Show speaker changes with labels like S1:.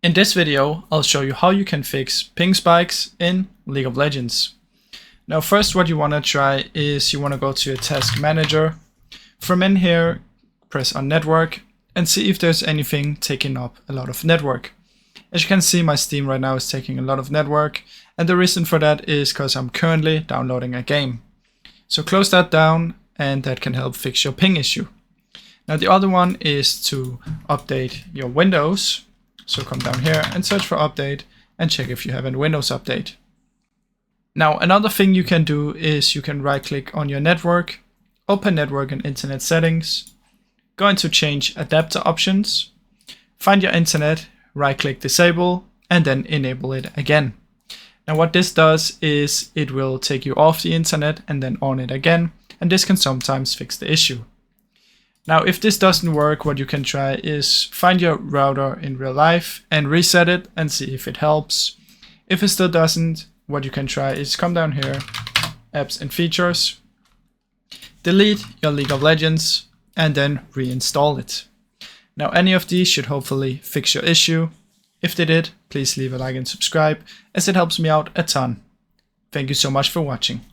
S1: In this video, I'll show you how you can fix ping spikes in League of Legends. Now first, what you want to try is you want to go to your task manager. From in here, press on network and see if there's anything taking up a lot of network. As you can see, my Steam right now is taking a lot of network, and the reason for that is because I'm currently downloading a game. So close that down, and that can help fix your ping issue. Now the other one is to update your Windows. So come down here and search for update and check if you have a Windows update. Now another thing you can do is you can right click on your network, open network and internet settings, go into change adapter options, find your internet, right click disable and then enable it again. Now what this does is it will take you off the internet and then on it again, and this can sometimes fix the issue. Now, if this doesn't work, what you can try is find your router in real life and reset it and see if it helps. If it still doesn't, what you can try is come down here, apps and features, delete your League of Legends and then reinstall it. Now, any of these should hopefully fix your issue. If they did, please leave a like and subscribe, as it helps me out a ton. Thank you so much for watching.